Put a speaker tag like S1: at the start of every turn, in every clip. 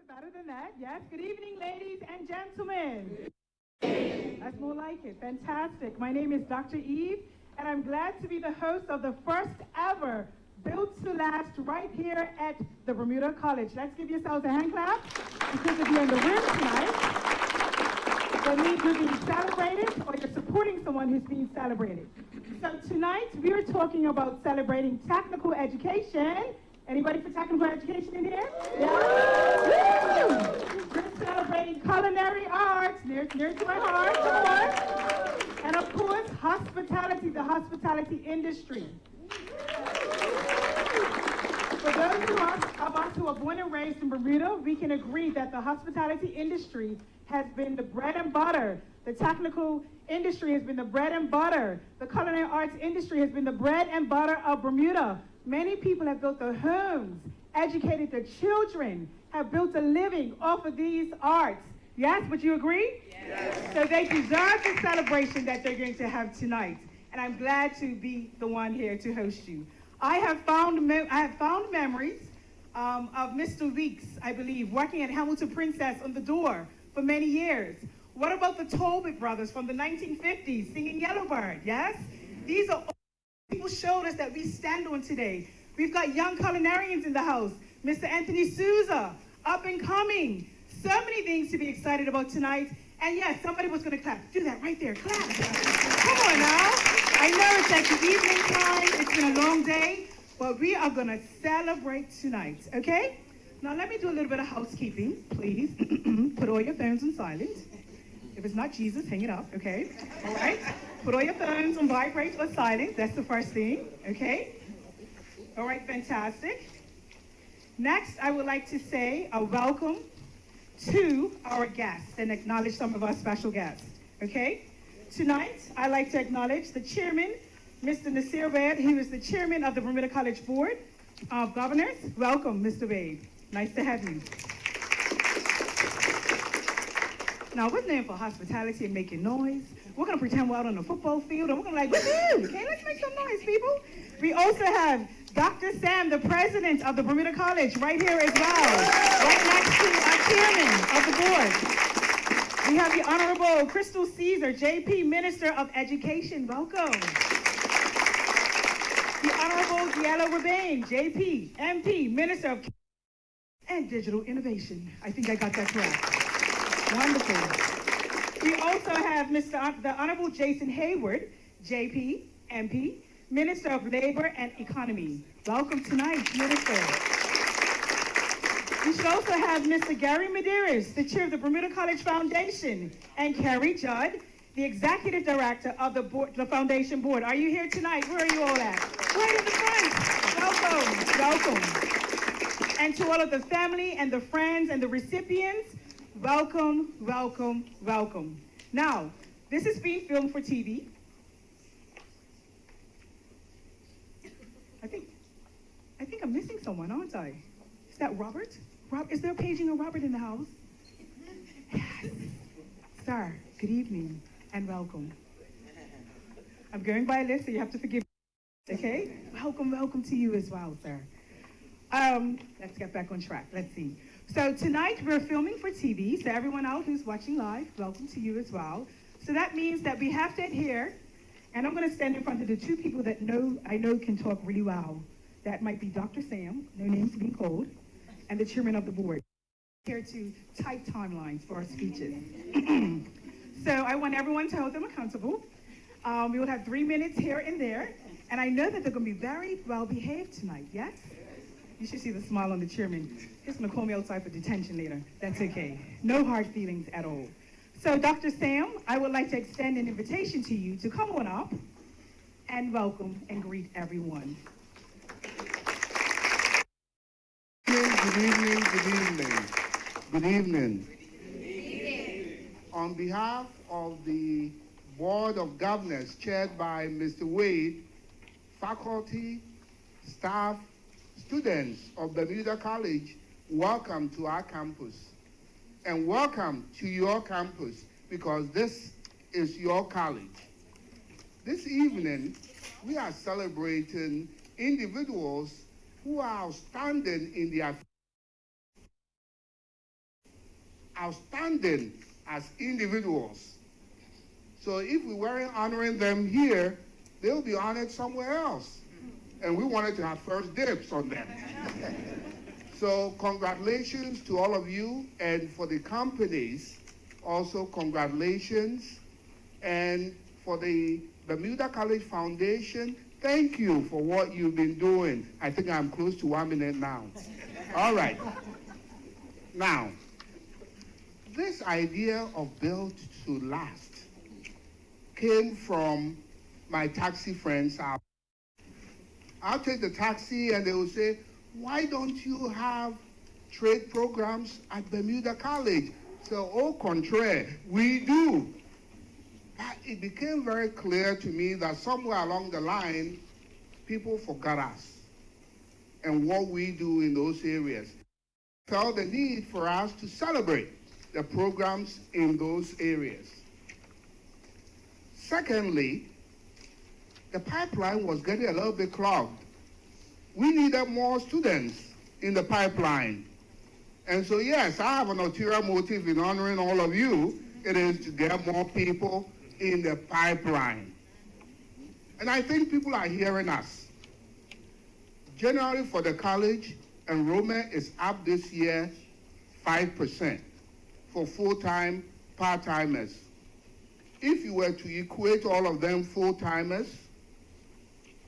S1: better than that. Yes. Good evening, ladies and gentlemen. That's more like it. Fantastic. My name is Dr. Eve, and I'm glad to be the host of the first ever Built to Last right here at the Bermuda College. Let's give yourselves a hand clap, because if you're in the room tonight, that means you're being celebrated or you're supporting someone who's being celebrated. So tonight we are talking about celebrating technical education. Anybody for technical education in here? Yeah. We're celebrating culinary arts, near to my heart, of course. And of course, hospitality, the hospitality industry. For those of us who are born and raised in Bermuda, we can agree that the hospitality industry has been the bread and butter. The technical industry has been the bread and butter. The culinary arts industry has been the bread and butter of Bermuda. Many people have built their homes, educated their children, have built a living off of these arts. Yes, would you agree? Yes. So they deserve the celebration that they're going to have tonight. And I'm glad to be the one here to host you. I have found memories of Mr. Weeks, I believe, working at Hamilton Princess on the door for many years. What about the Tolbert brothers from the 1950s singing Yellowbird? Yes? These are all people showed us that we stand on today. We've got young culinarians in the house. Mr. Anthony Souza, up and coming. So many things to be excited about tonight. And yes, somebody was going to clap. Do that right there. Clap. Come on now. I know it's like the evening time. It's been a long day. But we are going to celebrate tonight. Okay? Now let me do a little bit of housekeeping, please. Put all your phones on silent. If it's not Jesus, hang it up, okay? All right? Put all your phones on vibrate or silent. That's the first thing, okay? All right, fantastic. Next, I would like to say a welcome to our guests and acknowledge some of our special guests, okay? Tonight, I'd like to acknowledge the chairman, Mr. Nasir Wade, who is the chairman of the Bermuda College Board of Governors. Welcome, Mr. Wade. Nice to have you. Now, we're known for hospitality and making noise. We're going to pretend we're out on a football field, and we're going to woohoo! Okay, let's make some noise, people. We also have Dr. Sam, the president of the Bermuda College, right here as well, right next to our chairman of the board. We have the Honorable Crystal Caesar, JP, Minister of Education. Welcome. The Honorable Diallo Rebane, JP, MP, Minister of and Digital Innovation. I think I got that correct. Wonderful. We also have the Honorable Jason Hayward, JP, MP, Minister of Labor and Economy. Welcome tonight, Minister. We should also have Mr. Gary Medeiros, the chair of the Bermuda College Foundation, and Carrie Judd, the executive director of the Foundation Board. Are you here tonight? Where are you all at? Right in the front. Welcome, welcome. And to all of the family and the friends and the recipients, welcome, welcome, welcome. Now, this is being filmed for TV. I think I'm missing someone, aren't I? Is that Robert? Is there a paging of Robert in the house? Yes. Sir, good evening and welcome. I'm going by a list, so you have to forgive me. Okay? Welcome to you as well, sir. Let's get back on track. Let's see. So tonight we're filming for TV, so everyone out who's watching live, welcome to you as well. So that means that we have to adhere, and I'm going to stand in front of the two people that I know can talk really well. That might be Dr. Sam, no names being called, and the chairman of the board. Here to tight timelines for our speeches. So I want everyone to hold them accountable. We will have 3 minutes here and there, and I know that they're going to be very well behaved tonight, yes? You should see the smile on the chairman. He's going to call me outside for detention later. That's okay. No hard feelings at all. So Dr. Sam, I would like to extend an invitation to you to come on up and welcome and greet everyone.
S2: Good evening, good evening. Good evening. Good evening. On behalf of the Board of Governors chaired by Mr. Wade, faculty, staff, students of Bermuda College, welcome to our campus. And welcome to your campus, because this is your college. This evening, we are celebrating individuals who are outstanding in their outstanding as individuals. So if we weren't honoring them here, they'll be honored somewhere else. And we wanted to have first dibs on them. So congratulations to all of you, and for the companies, also congratulations. And for the Bermuda College Foundation, thank you for what you've been doing. I think I'm close to 1 minute now. All right. Now, this idea of built to last came from my taxi friends. I'll take the taxi and they will say, why don't you have trade programs at Bermuda College? So, au contraire, we do. But it became very clear to me that somewhere along the line, people forgot us and what we do in those areas. Felt the need for us to celebrate the programs in those areas. Secondly, the pipeline was getting a little bit clogged. We needed more students in the pipeline. And so, yes, I have an ulterior motive in honoring all of you. It is to get more people in the pipeline. And I think people are hearing us. Generally, for the college, enrollment is up this year 5% for full-time part-timers. If you were to equate all of them full-timers,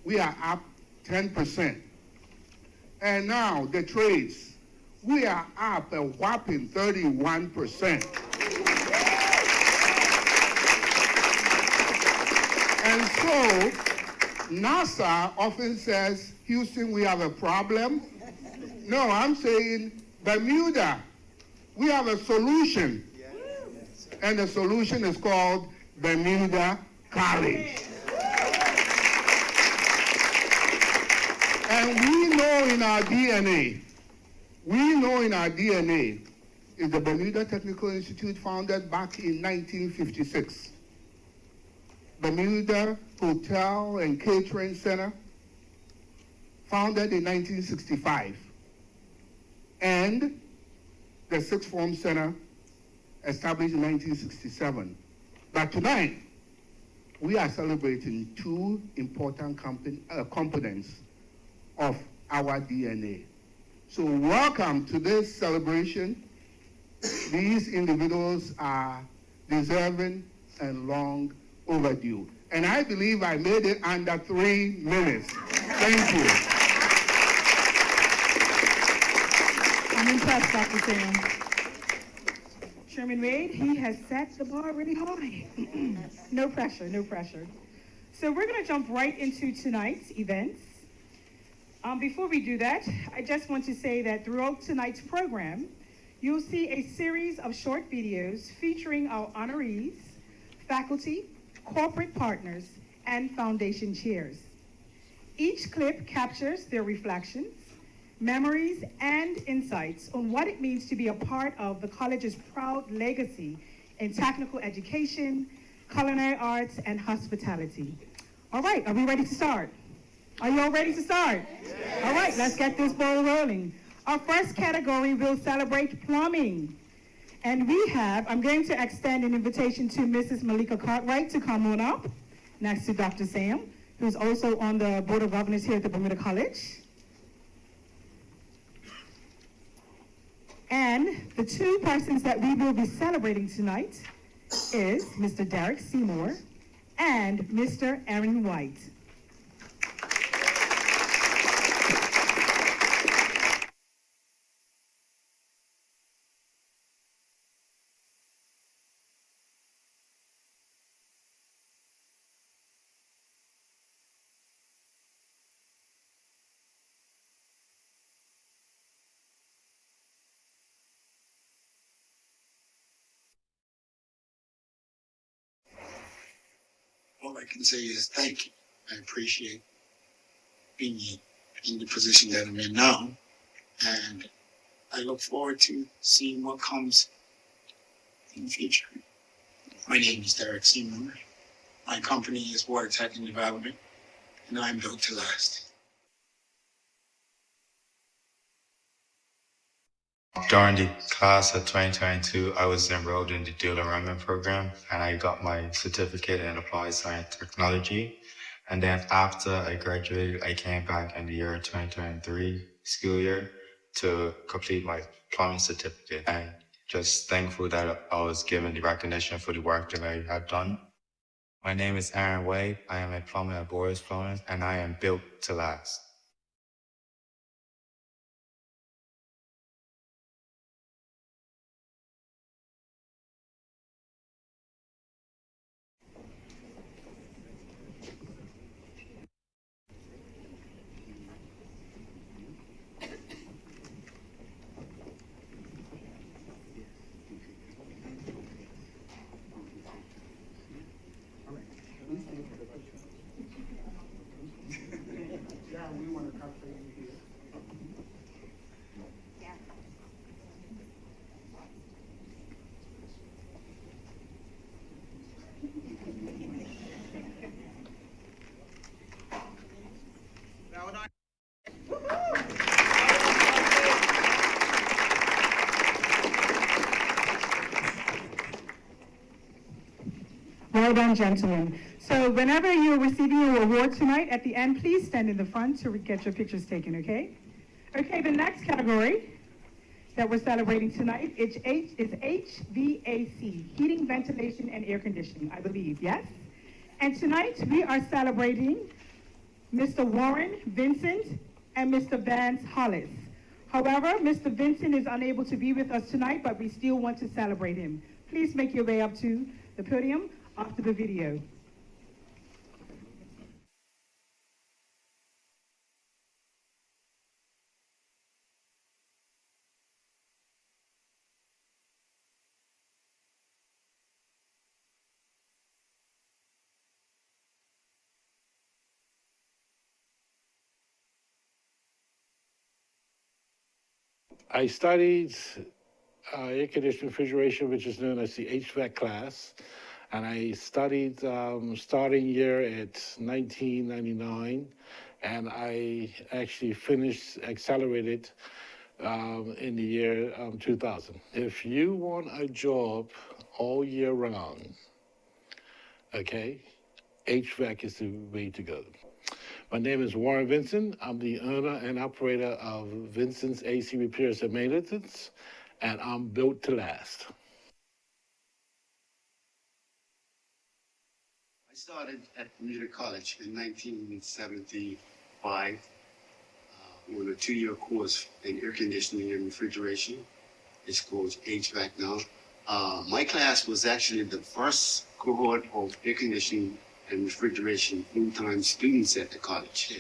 S2: we are up 10%. And now the trades, we are up a whopping 31%. And so NASA often says, Houston, we have a problem. No, I'm saying Bermuda, we have a solution. And the solution is called Bermuda College. And we know in our DNA is the Bermuda Technical Institute, founded back in 1956. Bermuda Hotel and Catering Center, founded in 1965. And the Sixth Form Center, established in 1967. But tonight, we are celebrating two important components of our DNA. So welcome to this celebration. These individuals are deserving and long overdue. And I believe I made it under 3 minutes. Thank you.
S1: I'm impressed, Dr. Sam. Chairman Wade, he has set the bar really high. No pressure, no pressure. So we're going to jump right into tonight's events. Before we do that, I just want to say that throughout tonight's program, you'll see a series of short videos featuring our honorees, faculty, corporate partners, and foundation chairs. Each clip captures their reflections, memories, and insights on what it means to be a part of the college's proud legacy in technical education, culinary arts, and hospitality. All right, are we ready to start? Are you all ready to start? Yes. All right, let's get this ball rolling. Our first category will celebrate plumbing. And I'm going to extend an invitation to Mrs. Malika Cartwright to come on up, next to Dr. Sam, who's also on the Board of Governors here at the Bermuda College. And the two persons that we will be celebrating tonight is Mr. Derek Seymour and Mr. Aaron White.
S3: All I can say is thank you. I appreciate being in the position that I'm in now. And I look forward to seeing what comes in the future. My name is Derek Seymour. My company is Water Tech and Development, and I'm built to last.
S4: During the class of 2022, I was enrolled in the dual enrollment program and I got my certificate in applied science technology. And then after I graduated, I came back in the year 2023 school year to complete my plumbing certificate. And just thankful that I was given the recognition for the work that I have done. My name is Aaron Wade. I am a plumber at Boris Plumbing and I am built to last.
S2: Yeah, we want to capture you here.
S1: Well done, gentlemen. So whenever you're receiving your award tonight, at the end, please stand in the front to get your pictures taken, okay? Okay, the next category that we're celebrating tonight is HVAC, heating, ventilation, and air conditioning, I believe, yes? And tonight, we are celebrating Mr. Warren Vincent and Mr. Vance Hollis. However, Mr. Vincent is unable to be with us tonight, but we still want to celebrate him. Please make your way up to the podium after the video.
S5: I studied air conditioning refrigeration, which is known as the HVAC class, and I studied starting year at 1999, and I actually finished accelerated in the year 2000. If you want a job all year round, okay, HVAC is the way to go. My name is Warren Vincent. I'm the owner and operator of Vincent's AC Repairs and Maintenance, and I'm built to last.
S3: I started at Bermuda College in 1975 on a 2-year course in air conditioning and refrigeration. It's called HVAC now. My class was actually the first cohort of air conditioning and refrigeration full-time students at the college.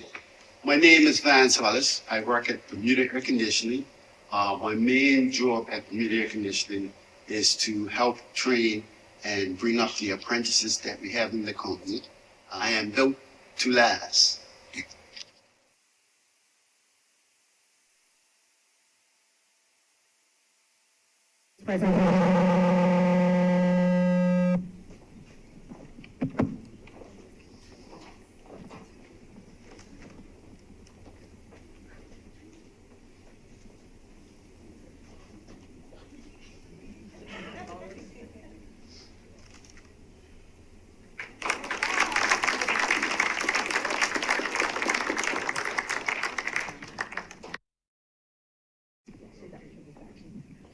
S3: My name is Vance Hollis. I work at Bermuda Air Conditioning. My main job at Bermuda Air Conditioning is to help train and bring up the apprentices that we have in the company. I am built to last.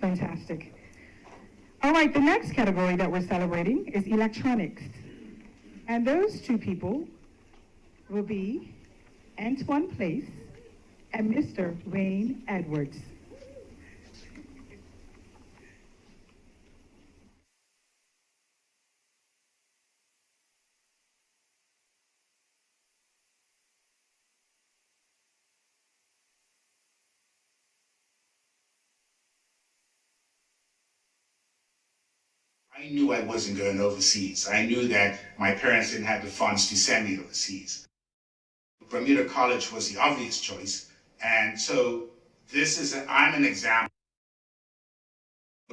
S1: Fantastic. All right, the next category that we're celebrating is electronics. And those two people will be Antoine Place and Mr. Wayne Edwards.
S6: I knew I wasn't going overseas. I knew that my parents didn't have the funds to send me overseas. Bermuda College was the obvious choice. And so I'm an example.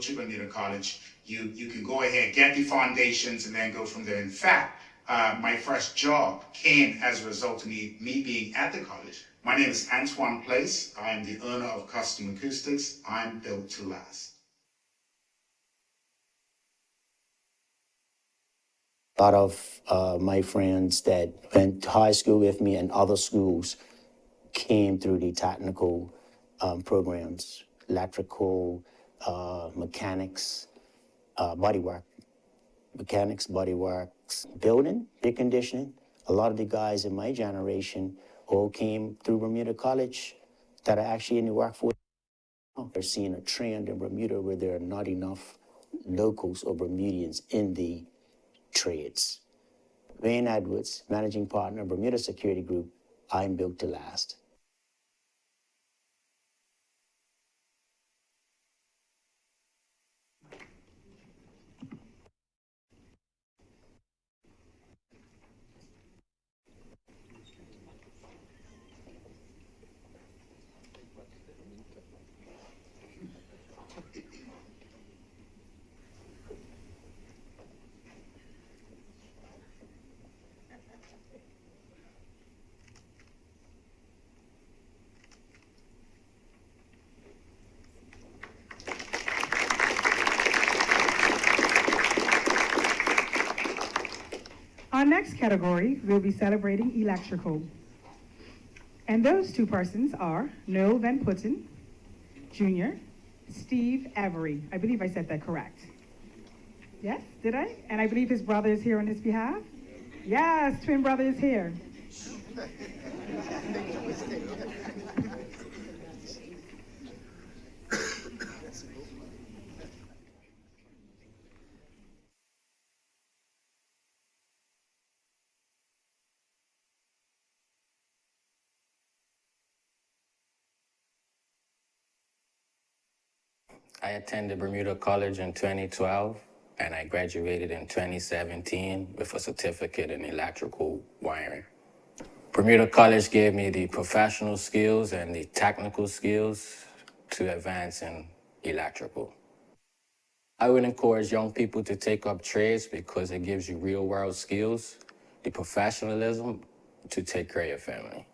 S6: To Bermuda College, you can go ahead, get the foundations, and then go from there. In fact, my first job came as a result of me being at the college My name is Antoine Place. I am the owner of Custom Acoustics. I'm built to last.
S7: A lot of my friends that went to high school with me and other schools came through the technical programs, electrical, mechanics, bodywork, bodyworks, building, air conditioning. A lot of the guys in my generation all came through Bermuda College that are actually in the workforce. They're seeing a trend in Bermuda where there are not enough locals or Bermudians in the trades. Wayne Edwards, managing partner, Bermuda Security Group. I'm built to last.
S1: Our next category, we'll be celebrating electrical. And those two persons are Noel Van Putten, Jr., Steve Avery. I believe I said that correct. Yes, did I? And I believe his brother is here on his behalf? Yes, twin brother is here.
S8: I attended Bermuda College in 2012, and I graduated in 2017 with a certificate in electrical wiring. Bermuda College gave me the professional skills and the technical skills to advance in electrical. I would encourage young people to take up trades because it gives you real-world skills, the professionalism to take care of your family.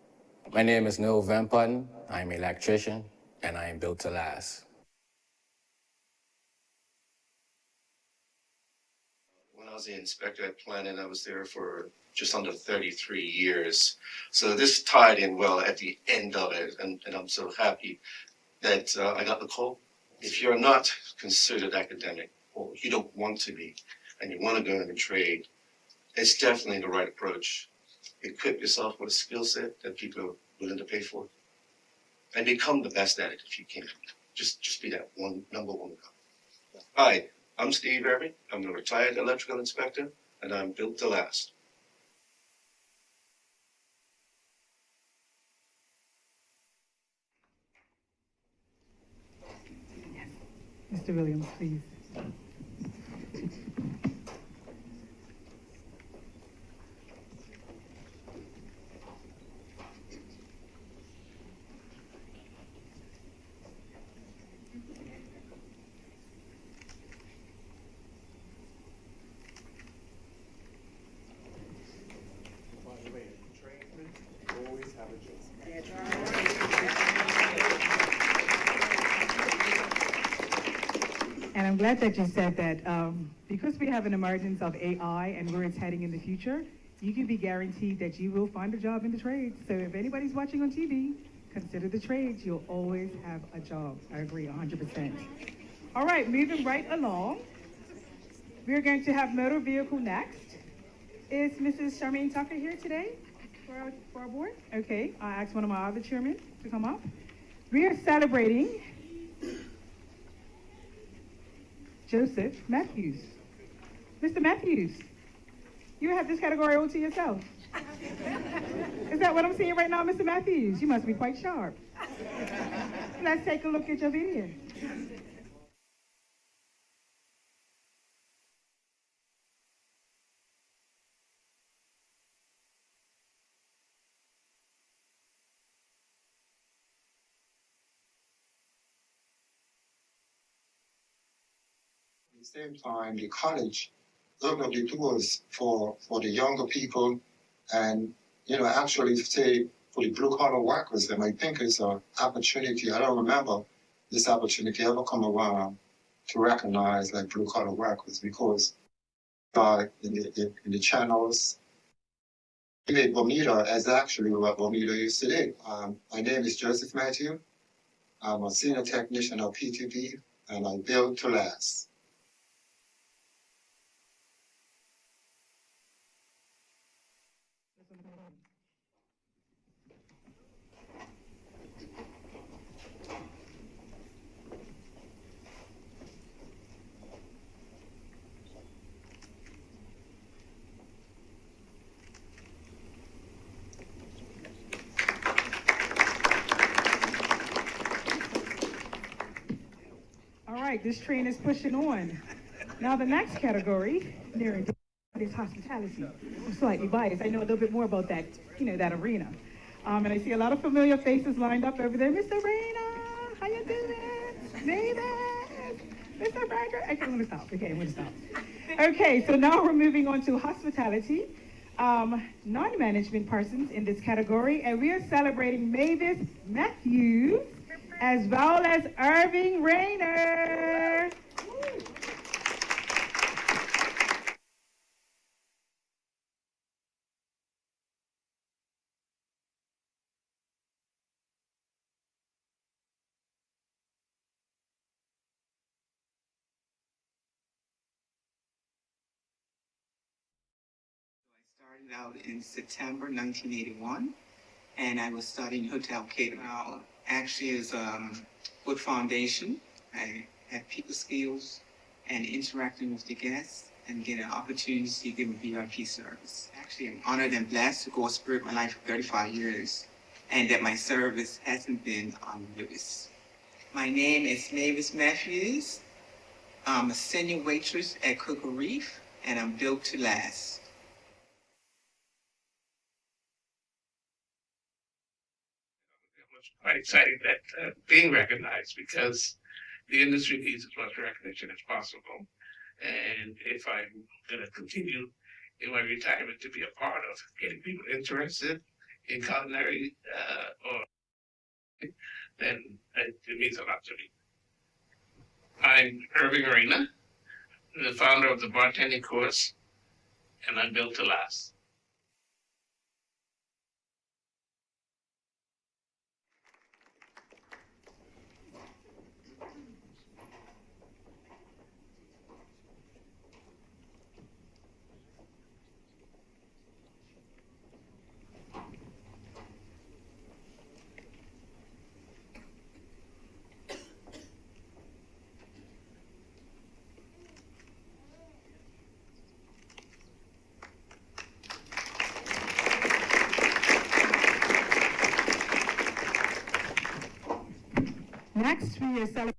S8: My name is Noel Van Putten. I'm an electrician, and I am built to last.
S9: When I was the inspector at planning, I was there for just under 33 years. So this tied in well at the end of it, and I'm so happy that I got the call. If you're not considered academic, or you don't want to be, and you want to go into trade, it's definitely the right approach. Equip yourself with a skill set that people are willing to pay for, and become the best at it if you can. Just be that number one guy. Hi, I'm Steve Irving. I'm a retired electrical inspector, and I'm built to last.
S1: Mr. Williams, please. And I'm glad that you said that because we have an emergence of AI and where it's heading in the future, you can be guaranteed that you will find a job in the trades. So if anybody's watching on TV, consider the trades. You'll always have a job. I agree 100%. All right, moving right along. We're going to have motor vehicle next. Is Mrs. Charmaine Tucker here today for our board? Okay, I asked one of my other chairmen to come up. We are celebrating Joseph Matthews. Mr. Matthews, you have this category all to yourself. Is that what I'm seeing right now, Mr. Matthews? You must be quite sharp. Let's take a look at your video.
S10: At the same time, the college opened up the doors for the younger people and, actually say for the blue collar workers. And I think it's an opportunity. I don't remember this opportunity ever come around to recognize like blue collar workers because in the channels. Bermuda is actually what Bermuda is today. My name is Joseph Matthew. I'm a senior technician of P2P, and I build to last.
S1: All right, this train is pushing on. Now the next category, near and dear, is hospitality. I'm slightly biased. I know a little bit more about that, that arena. And I see a lot of familiar faces lined up over there. Mr. Reyna, how you doing? David, Mr. Frederick. Okay, I'm gonna stop. Okay, so now we're moving on to hospitality. Non-management persons in this category, and we are celebrating Mavis Matthews as well as Irving Rayner.
S11: Started out in September 1981, and I was studying hotel catering. Actually, is good foundation. I had people skills and interacting with the guests and get an opportunity to give a VIP service. Actually, I'm honored and blessed to go spirit my life for 35 years, and that my service hasn't been unnoticed. My name is Mavis Matthews. I'm a senior waitress at Cocoa Reef, and I'm built to last.
S12: Quite excited that being recognized because the industry needs as much recognition as possible. And if I'm going to continue in my retirement to be a part of getting people interested in culinary, then it means a lot to me. I'm Irving Arena, the founder of the bartending course, and I'm built to last.
S1: Next, we are celebrating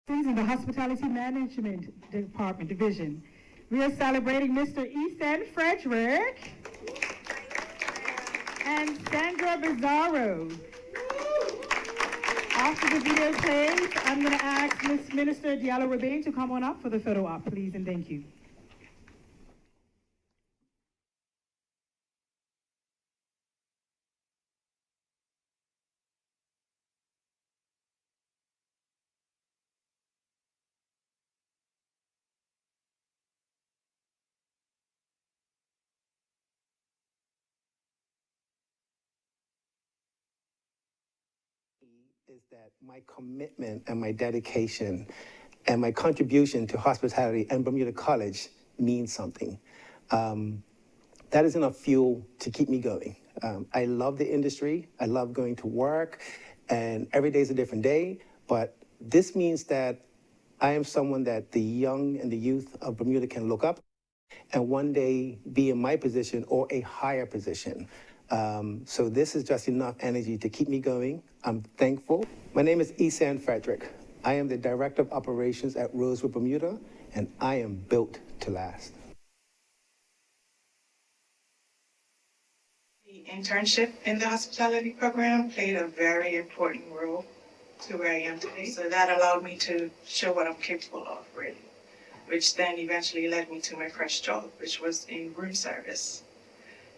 S1: in the Hospitality Management Department Division. We are celebrating Mr. Ethan Frederick and Sandra Bizarro. After the video plays, I'm going to ask Ms. Minister Diallo Rabin to come on up for the photo op, please, and thank you.
S13: Is that my commitment and my dedication and my contribution to hospitality and Bermuda College means something. That is enough fuel to keep me going. I love the industry. I love going to work, and every day is a different day. But this means that I am someone that the young and the youth of Bermuda can look up and one day be in my position or a higher position. So this is just enough energy to keep me going. I'm thankful. My name is Esan Frederick. I am the Director of Operations at Rosewood, Bermuda, and I am built to last.
S14: The internship in the hospitality program played a very important role to where I am today. So that allowed me to show what I'm capable of, really, which then eventually led me to my first job, which was in room service.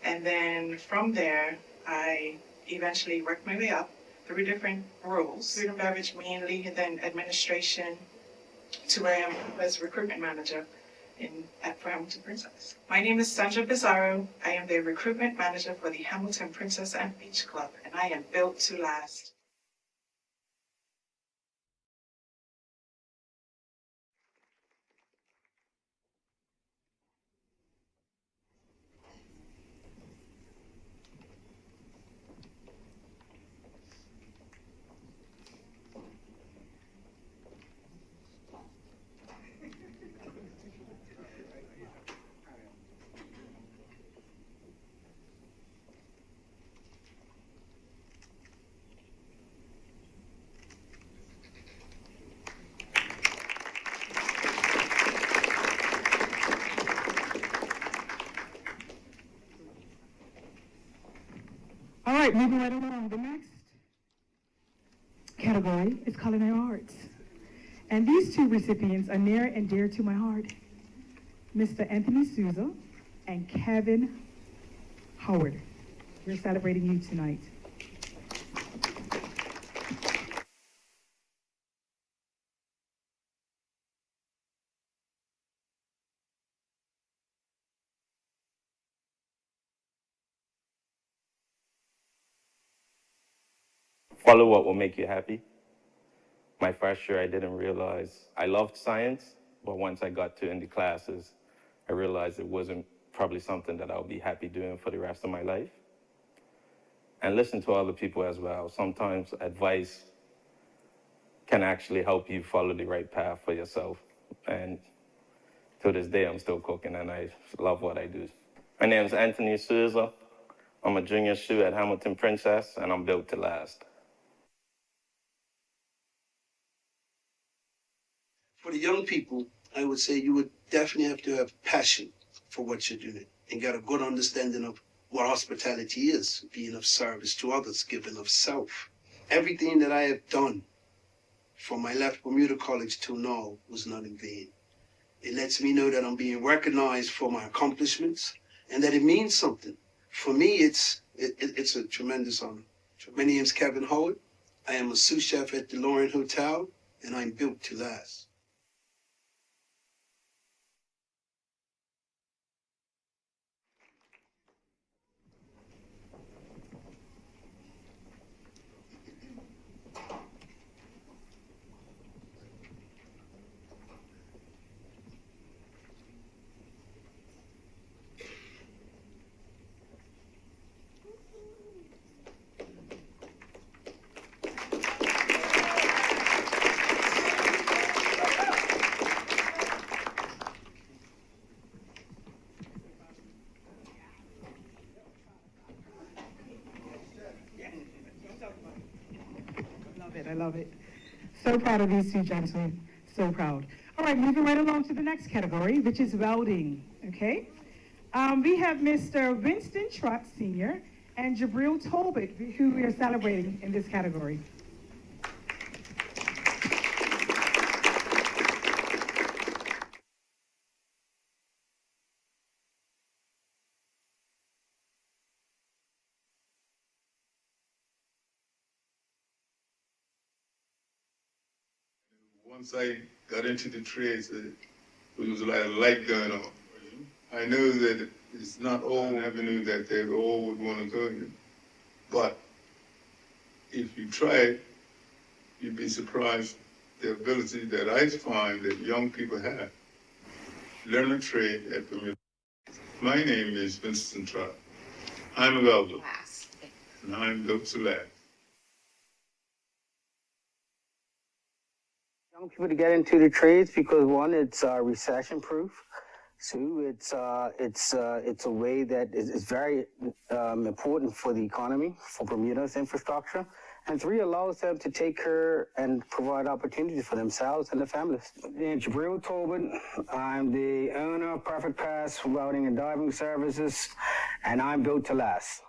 S14: And then from there, I eventually worked my way up through different roles, food and beverage mainly, and then administration, to where I am as recruitment manager at Hamilton Princess. My name is Sandra Pizarro. I am the recruitment manager for the Hamilton Princess and Beach Club, and I am built to last.
S1: All right, moving right along. The next category is culinary arts. And these two recipients are near and dear to my heart. Mr. Anthony Souza and Kevin Howard. We're celebrating you tonight.
S15: Follow what will make you happy. My first year, I didn't realize I loved science, but once I got to in the classes, I realized it wasn't probably something that I'll be happy doing for the rest of my life. And listen to other people as well. Sometimes advice can actually help you follow the right path for yourself. And to this day, I'm still cooking and I love what I do. My name is Anthony Souza. I'm a junior shoe at Hamilton Princess, and I'm built to last.
S16: For the young people, I would say you would definitely have to have passion for what you're doing and get a good understanding of what hospitality is, being of service to others, giving of self. Everything that I have done from I left Bermuda College till now was not in vain. It lets me know that I'm being recognized for my accomplishments and that it means something. For me, it's a tremendous honor. My name is Kevin Howard. I am a sous chef at the Lorraine Hotel, and I'm built to last.
S1: I love it. So proud of these two gentlemen. So proud. All right, moving right along to the next category, which is welding. Okay. We have Mr. Winston Trott Sr. and Jabril Tolbert, who we are celebrating in this category.
S17: Once I got into the trades, it was like a light going on. I know that it's not all avenue that they all would want to go in, but if you try it, you'd be surprised the ability that I find that young people have. Learn a trade at Bermuda. My name is Winston Trott. I'm a welder, and I'm built to last.
S18: Young people to get into the trades because one, it's recession proof. Two, it's a way that is very important for the economy, for Bermuda's infrastructure. And three, allows them to take care and provide opportunities for themselves and their families. My name is Jabril Tolbert. I'm the owner of Perfect Pass Welding and Diving Services, and I'm built to last.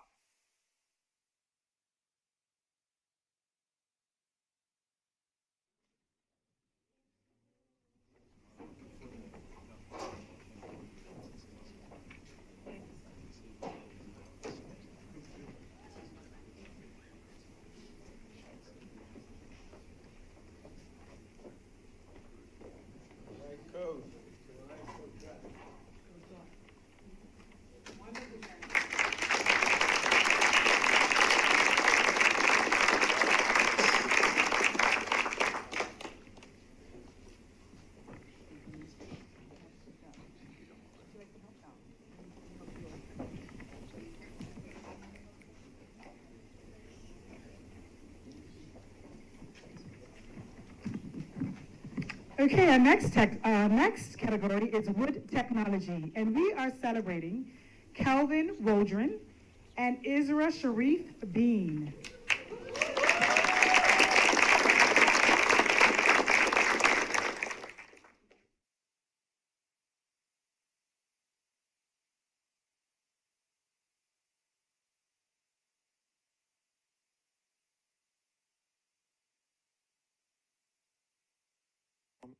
S1: Okay, our next category is wood technology, and we are celebrating Calvin Waldron and Isra Sharif Bean.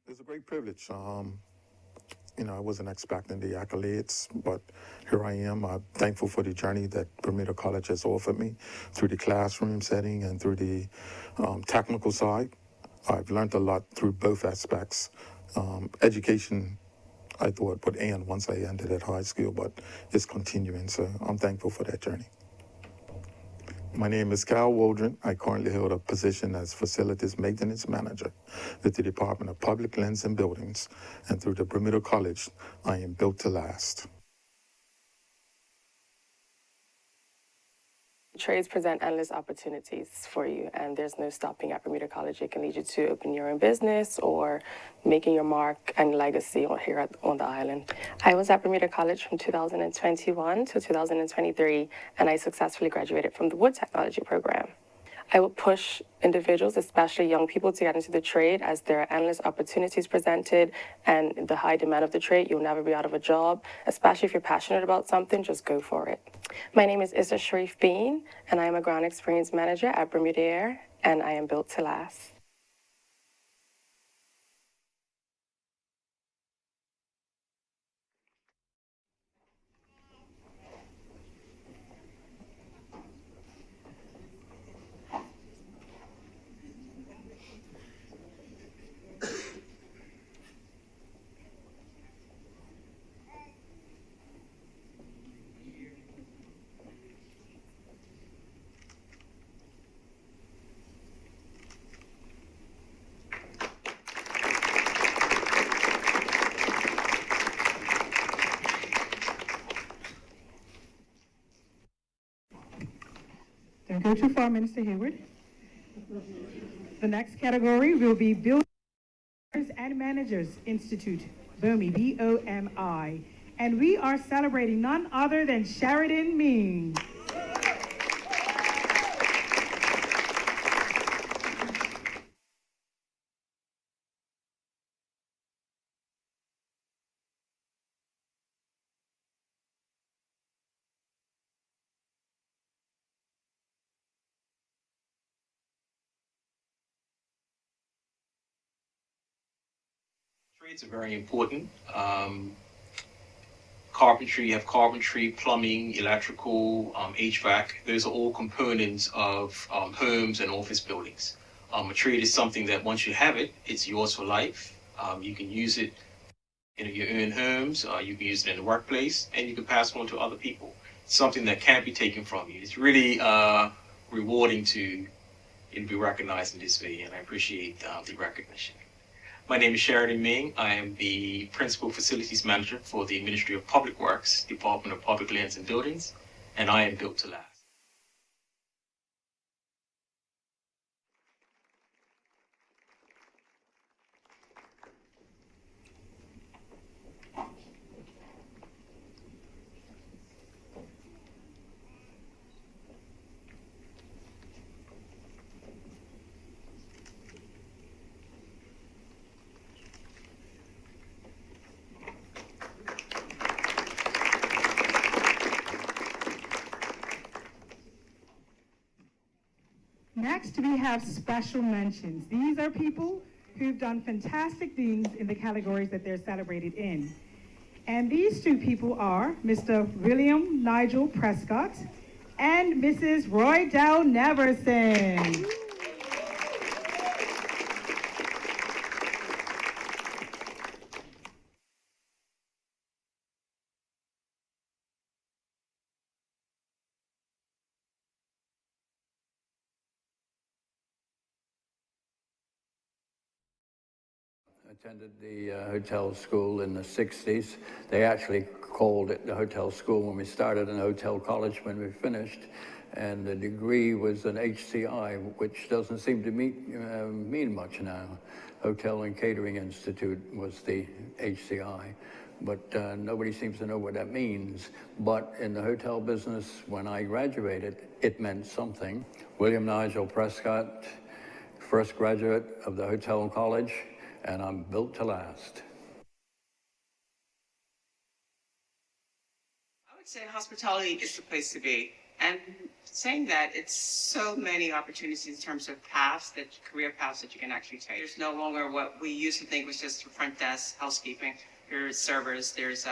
S19: It's a great privilege. I wasn't expecting the accolades, but here I am. I'm thankful for the journey that Bermuda College has offered me through the classroom setting and through the technical side. I've learned a lot through both aspects. Education, I thought, would end once I ended at high school, but it's continuing, so I'm thankful for that journey. My name is Cal Waldron. I currently hold a position as Facilities Maintenance Manager with the Department of Public Lands and Buildings, and through the Bermuda College, I am built to last.
S20: Trades present endless opportunities for you, and there's no stopping at Bermuda College. It can lead you to open your own business or making your mark and legacy on the island. I was at Bermuda College from 2021 to 2023, and I successfully graduated from the wood technology program. I would push individuals, especially young people, to get into the trade as there are endless opportunities presented and the high demand of the trade. You'll never be out of a job, especially if you're passionate about something, just go for it. My name is Issa Sharif Bean, and I am a ground experience manager at Bermuda Air, and I am built to last.
S1: Don't go too far, Minister Hayward. The next category will be Builders and Managers Institute, BOMI, B-O-M-I. And we are celebrating none other than Sheridan Ming.
S21: Trades are very important. Carpentry, you have carpentry, plumbing, electrical, HVAC. Those are all components of homes and office buildings. A trade is something that once you have it, it's yours for life. You can use it in your own homes, you can use it in the workplace, and you can pass it on to other people. It's something that can't be taken from you. It's really rewarding to be recognized in this way, and I appreciate the recognition. My name is Sheridan Ming. I am the Principal Facilities Manager for the Ministry of Public Works, Department of Public Lands and Buildings, and I am built to last.
S1: Next, we have special mentions. These are people who've done fantastic things in the categories that they're celebrated in. And these two people are Mr. William Nigel Prescott and Mrs. Roy Dow Neverson.
S4: attended the hotel school in the 60s. They actually called it the hotel school when we started and hotel college when we finished. And the degree was an HCI, which doesn't seem to mean much now. Hotel and Catering Institute was the HCI, but nobody seems to know what that means. But in the hotel business, when I graduated, it meant something. William Nigel Prescott, first graduate of the hotel college, and I'm built to last.
S11: I would say hospitality is the place to be. And saying that, it's so many opportunities in terms of career paths that you can actually take. There's no longer what we used to think was just front desk, housekeeping. There's servers, there's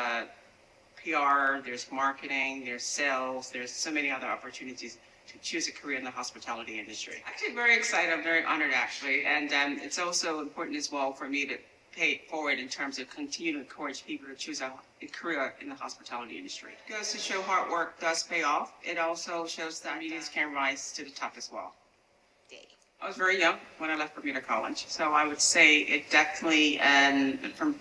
S11: PR, there's marketing, there's sales, there's so many other opportunities to choose a career in the hospitality industry. Actually, very excited, I'm very honored actually. And it's also important as well for me to pay it forward in terms of continuing to encourage people to choose a career in the hospitality industry. It goes to show hard work does pay off. It also shows that Bermudans can rise to the top as well. I was very young when I left Bermuda College, so I would say it definitely, from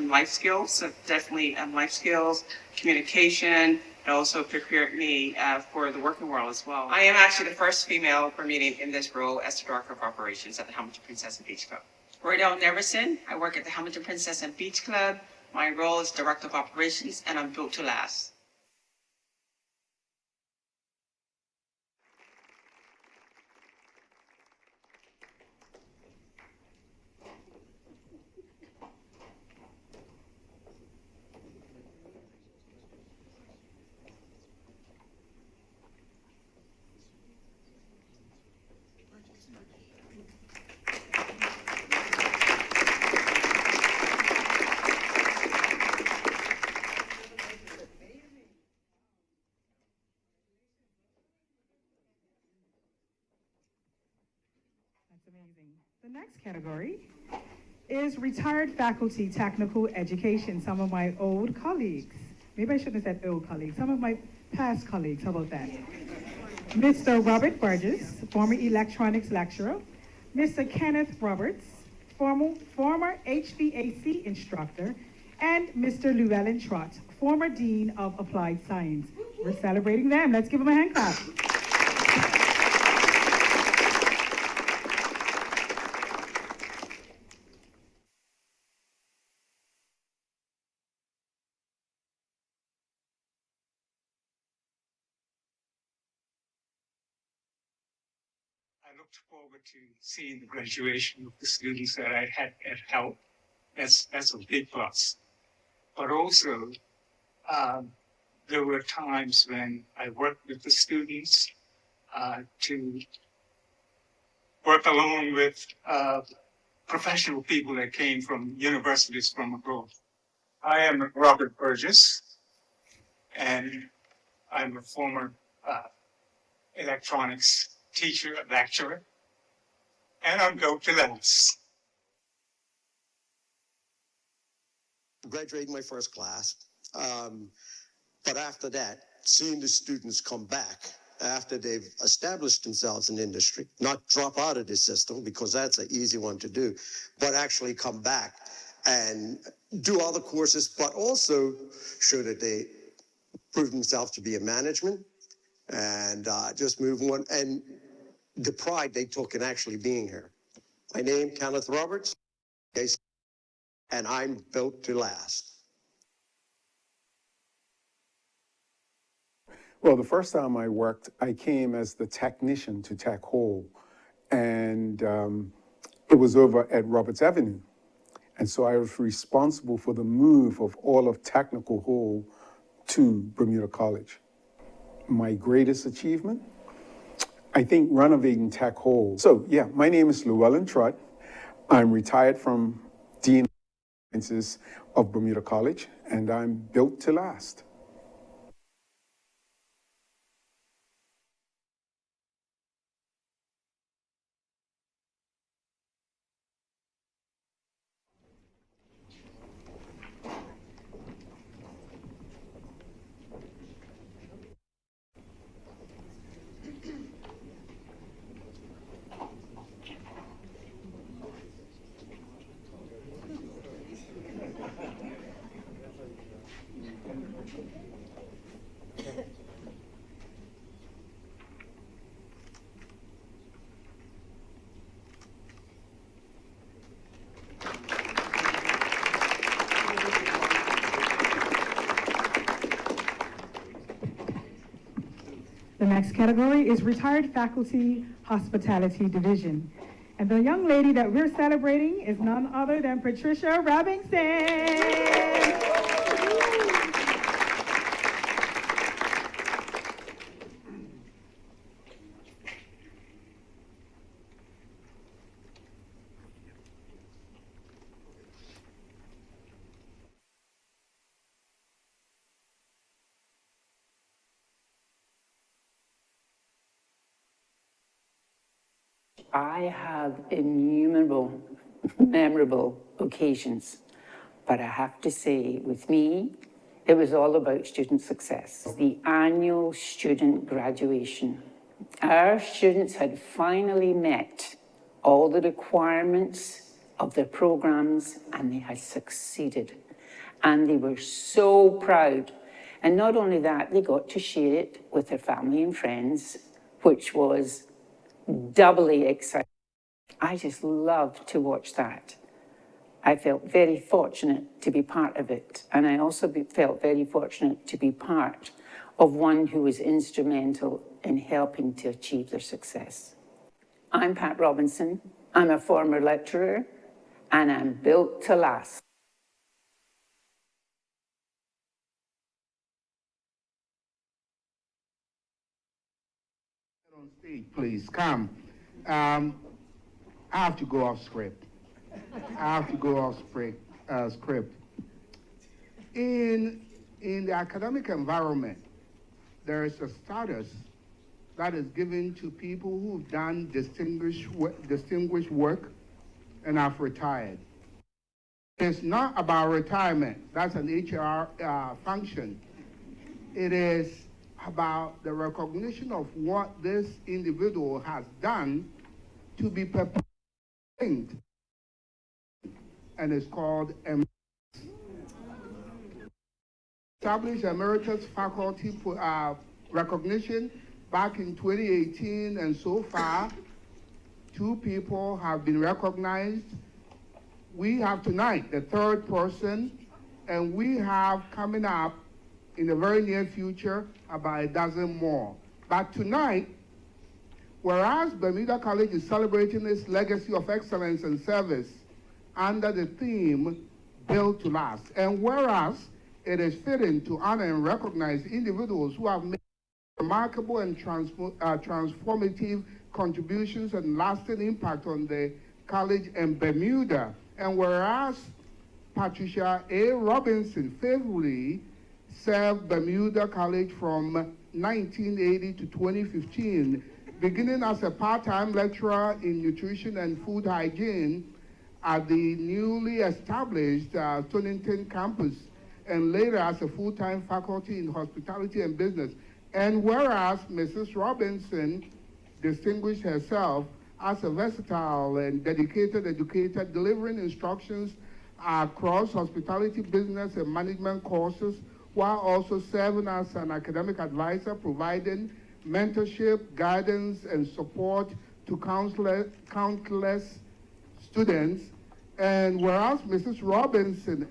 S11: life skills, so definitely life skills, communication. It also prepared me for the working world as well. I am actually the first female Bermudian in this role as the Director of Operations at the Hamilton Princess and Beach Club. Roydell Neverson, I work at the Hamilton Princess and Beach Club. My role is Director of Operations, and I'm built to last.
S1: Amazing. The next category is retired faculty technical education. Some of my old colleagues, maybe I shouldn't have said old colleagues, some of my past colleagues, how about that? Mr. Robert Burgess, former electronics lecturer. Mr. Kenneth Roberts, former HVAC instructor. And Mr. Llewellyn Trott, former Dean of Applied Science. We're celebrating them. Let's give them a hand clap.
S12: I looked forward to seeing the graduation of the students that I had helped. That's a big plus. But also, there were times when I worked with the students to work along with professional people that came from universities from abroad. I am Robert Burgess, and I'm a former electronics teacher, lecturer, and I'm built to last.
S22: Graduating my first class, but after that, seeing the students come back after they've established themselves in industry, not drop out of the system because that's an easy one to do, but actually come back and do other courses, but also show that they prove themselves to be in management and just move on, and the pride they took in actually being here. My name, Kenneth Roberts, and I'm built to last.
S23: Well, the first time I worked, I came as the technician to Tech Hall, and it was over at Roberts Avenue. And so I was responsible for the move of all of Technical Hall to Bermuda College. My greatest achievement? I think renovating Tech Hall. So yeah, my name is Llewellyn Trott. I'm retired from Dean of Sciences of Bermuda College, and I'm built to last.
S1: The next category is Retired Faculty Hospitality Division. And the young lady that we're celebrating is none other than Patricia Robinson.
S2: I have innumerable memorable occasions, but I have to say, with me, it was all about student success. The annual student graduation. Our students had finally met all the requirements of their programs and they had succeeded. And they were so proud. And not only that, they got to share it with their family and friends, which was doubly exciting. I just loved to watch that. I felt very fortunate to be part of it. And I also felt very fortunate to be part of one who was instrumental in helping to achieve their success. I'm Pat Robinson. I'm a former lecturer, and I'm built to last.
S3: On stage, please, come. I have to go off script. Script. In the academic environment, there is a status that is given to people who've done distinguished work and have retired. It's not about retirement. That's an HR function. It is about the recognition of what this individual has done to be prepared, and it's called established emeritus faculty recognition back in 2018, and so far 2 people have been recognized. We have tonight the 3rd person, and we have coming up in the very near future about a dozen more. But tonight, whereas Bermuda College is celebrating its legacy of excellence and service under the theme Built to Last, and whereas it is fitting to honor and recognize individuals who have made remarkable and transformative contributions and lasting impact on the college and Bermuda, and whereas Patricia A. Robinson faithfully served Bermuda College from 1980 to 2015, beginning as a part-time lecturer in nutrition and food hygiene at the newly established Stonington campus, and later as a full-time faculty in hospitality and business. And whereas Mrs. Robinson distinguished herself as a versatile and dedicated educator, delivering instructions across hospitality, business, and management courses, while also serving as an academic advisor, providing mentorship, guidance, and support to countless students. And whereas Mrs. Robinson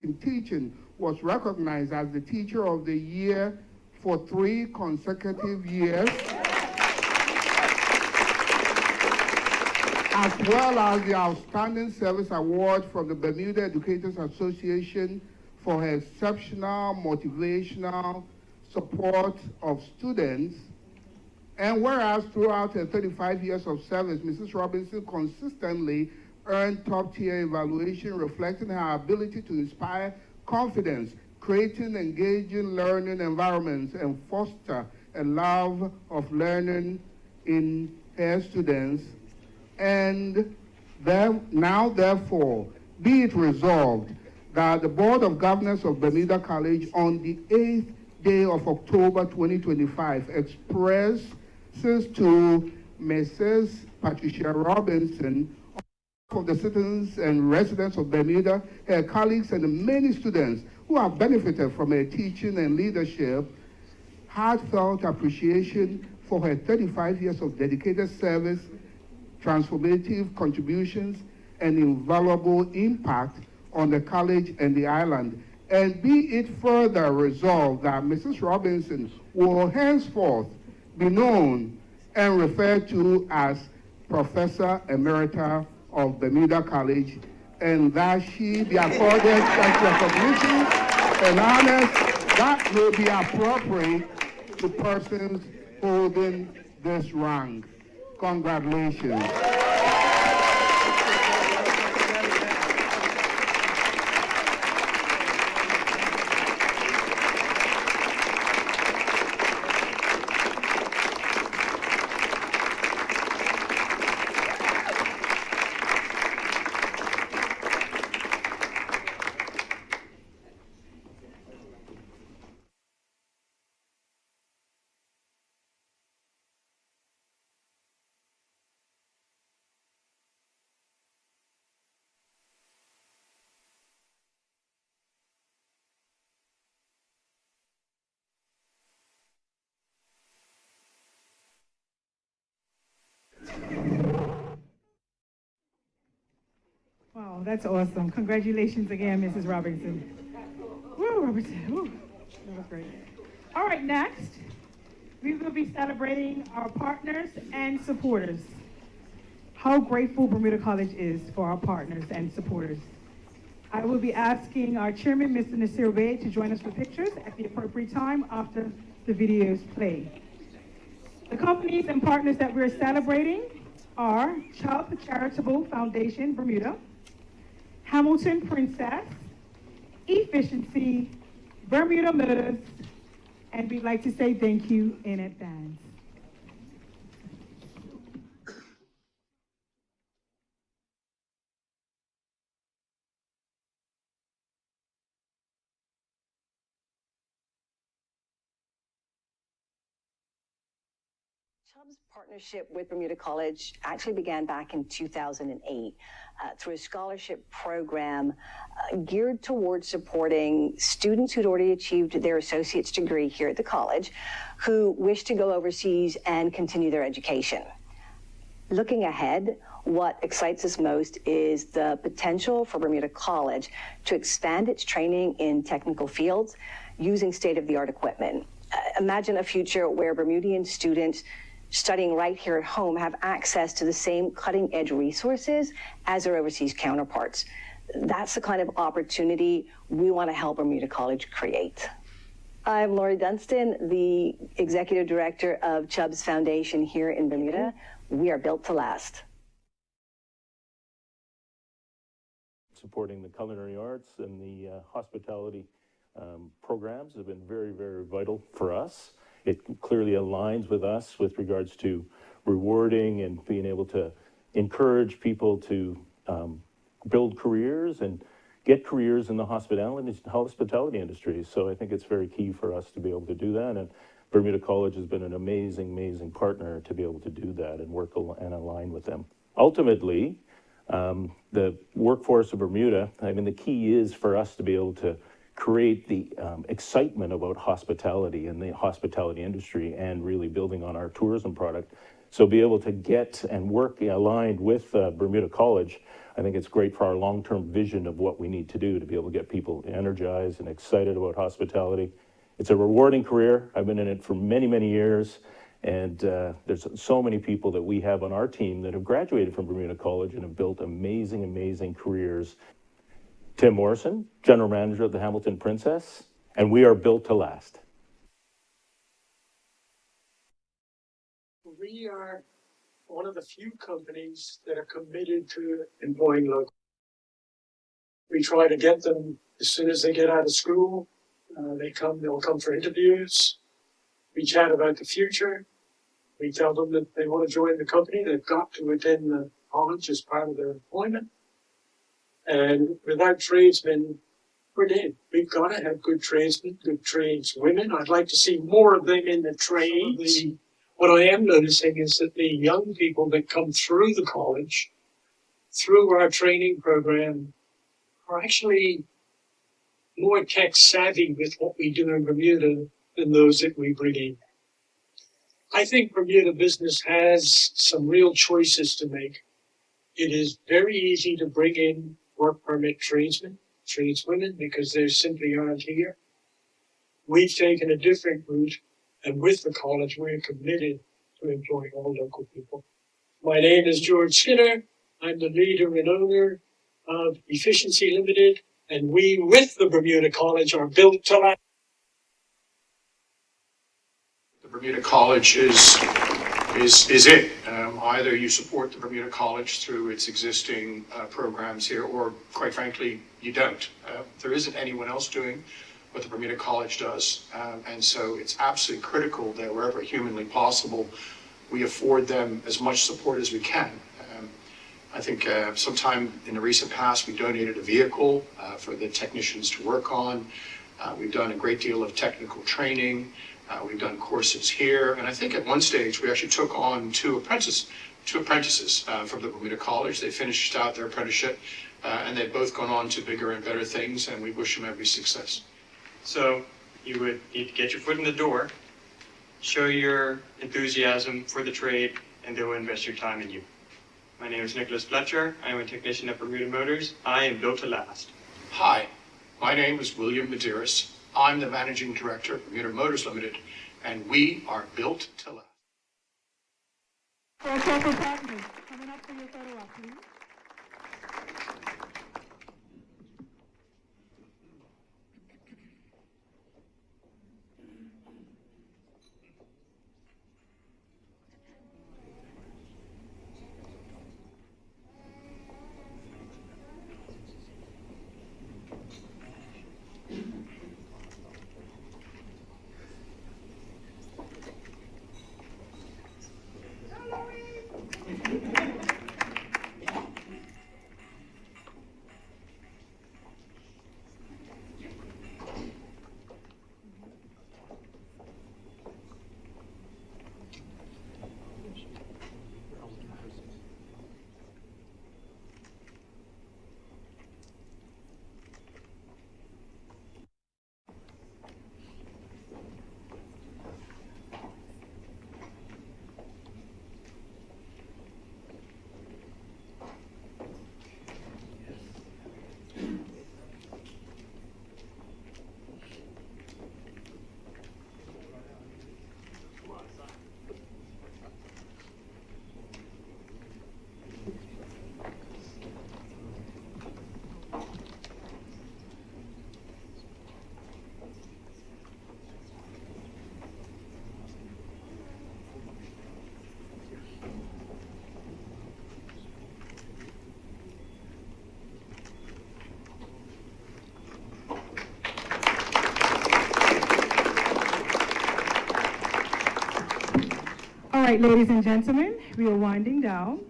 S3: in teaching was recognized as the Teacher of the Year for 3 consecutive years, as well as the Outstanding Service Award from the Bermuda Educators Association for her exceptional motivational support of students. And whereas throughout her 35 years of service, Mrs. Robinson consistently earned top-tier evaluation, reflecting her ability to inspire confidence, creating engaging learning environments, and foster a love of learning in her students. And now, therefore, be it resolved that the Board of Governors of Bermuda College on the 8th day of October 2025 expresses to Mrs. Patricia Robinson, of the citizens and residents of Bermuda, her colleagues, and the many students who have benefited from her teaching and leadership, heartfelt appreciation for her 35 years of dedicated service, transformative contributions, and invaluable impact on the college and the island. and be it further resolved that Mrs. Robinson will henceforth be known and referred to as Professor Emerita of Bermuda College, and that she be accorded such recognition and honors that may be appropriate to persons holding this rank. Congratulations.
S1: Wow, that's awesome. Congratulations again, Mrs. Robinson. Woo, Robinson. Woo. That was great. All right, next, we will be celebrating our partners and supporters. How grateful Bermuda College is for our partners and supporters. I will be asking our chairman, Mr. Nasir Bey, to join us for pictures at the appropriate time after the videos play. The companies and partners that we're celebrating are Chubb Charitable Foundation, Bermuda, Hamilton Princess, Efficiency, Bermuda Motors, and we'd like to say thank you in advance.
S5: Chubb's partnership with Bermuda College actually began back in 2008 through a scholarship program geared towards supporting students who'd already achieved their associate's degree here at the college who wish to go overseas and continue their education. Looking ahead, what excites us most is the potential for Bermuda College to expand its training in technical fields using state-of-the-art equipment. Imagine a future where Bermudian students studying right here at home have access to the same cutting-edge resources as their overseas counterparts. That's the kind of opportunity we want to help Bermuda College create. I'm Lori Dunstan, the Executive Director of Chubb's Foundation here in Bermuda. We are built to last.
S6: Supporting the culinary arts and the hospitality programs have been very, very vital for us. It clearly aligns with us with regards to rewarding and being able to encourage people to build careers and get careers in the hospitality industry. So I think it's very key for us to be able to do that. And Bermuda College has been an amazing, amazing partner to be able to do that and work and align with them. Ultimately, the workforce of Bermuda, I mean, the key is for us to be able to create the excitement about hospitality and the hospitality industry and really building on our tourism product. So be able to get and work aligned with Bermuda College, I think it's great for our long-term vision of what we need to do to be able to get people energized and excited about hospitality. It's a rewarding career. I've been in it for many, many years. And there's so many people that we have on our team that have graduated from Bermuda College and have built amazing, amazing careers. Tim Morrison, General Manager of the Hamilton Princess, and we are built to last.
S7: We are one of the few companies that are committed to employing local. We try to get them as soon as they get out of school. They'll come for interviews. We chat about the future. We tell them that they want to join the company. They've got to attend the college as part of their employment. And without tradesmen, we're dead. We've got to have good tradesmen, good tradeswomen. I'd like to see more of them in the trades. What I am noticing is that the young people that come through the college, through our training program, are actually more tech savvy with what we do in Bermuda than those that we bring in. I think Bermuda business has some real choices to make. It is very easy to bring in work permit tradesmen. tradeswomen because they simply aren't here. We've taken a different route, and with the college, we're committed to employing all local people. My name is George Skinner. I'm the leader and owner of Efficiency Limited, and we, with the Bermuda College, are built to last.
S8: The Bermuda College is it. Either you support the Bermuda College through its existing programs here, or quite frankly, you don't. There isn't anyone else doing what the Bermuda College does. And so it's absolutely critical that wherever humanly possible, we afford them as much support as we can. I think sometime in the recent past, we donated a vehicle for the technicians to work on. We've done a great deal of technical training. We've done courses here. And I think at one stage, we actually took on two apprentices from the Bermuda College. They finished out their apprenticeship, and they've both gone on to bigger and better things, and we wish them every success.
S9: So you would need to get your foot in the door, show your enthusiasm for the trade, and they will invest your time in you. My name is Nicholas Fletcher. I am a technician at Bermuda Motors. I am built to last.
S8: Hi, my name is William Medeiros. I'm the managing director of Bermuda Motors Limited, and we are built to last.
S1: Coming up for your photo op, please. All right, ladies and gentlemen, we are winding down.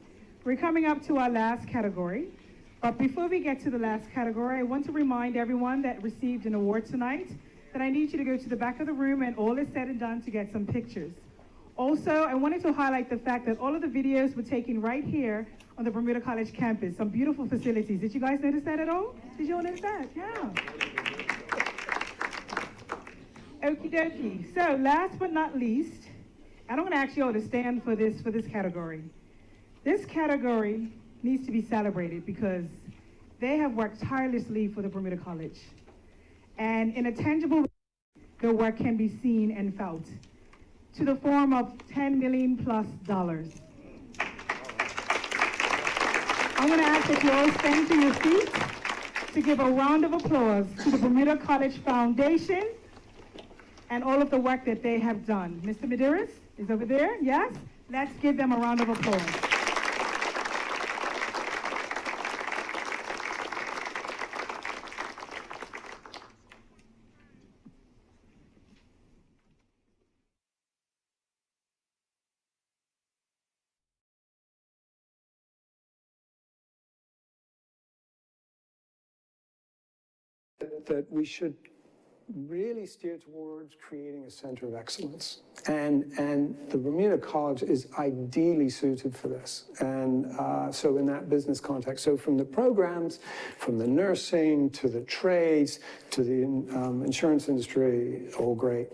S1: We're coming up to our last category. But before we get to the last category, I want to remind everyone that received an award tonight that I need you to go to the back of the room and all is said and done to get some pictures. Also, I wanted to highlight the fact that all of the videos were taken right here on the Bermuda College campus. Some beautiful facilities. Did you guys notice that at all? Did you all notice that? Yeah. Okie dokie. So last but not least, and I'm going to ask you all to stand for this category. This category needs to be celebrated because they have worked tirelessly for the Bermuda College. And in a tangible way, their work can be seen and felt to the form of $10 million+. I'm going to ask that you all stand to your feet to give a round of applause to the Bermuda College Foundation and all of the work that they have done. Mr. Medeiros is over there, yes? Let's give them a round of applause.
S10: That we should really steer towards creating a center of excellence. And the Bermuda College is ideally suited for this. And so in that business context, so from the programs, from the nursing to the trades, to the insurance industry, all great.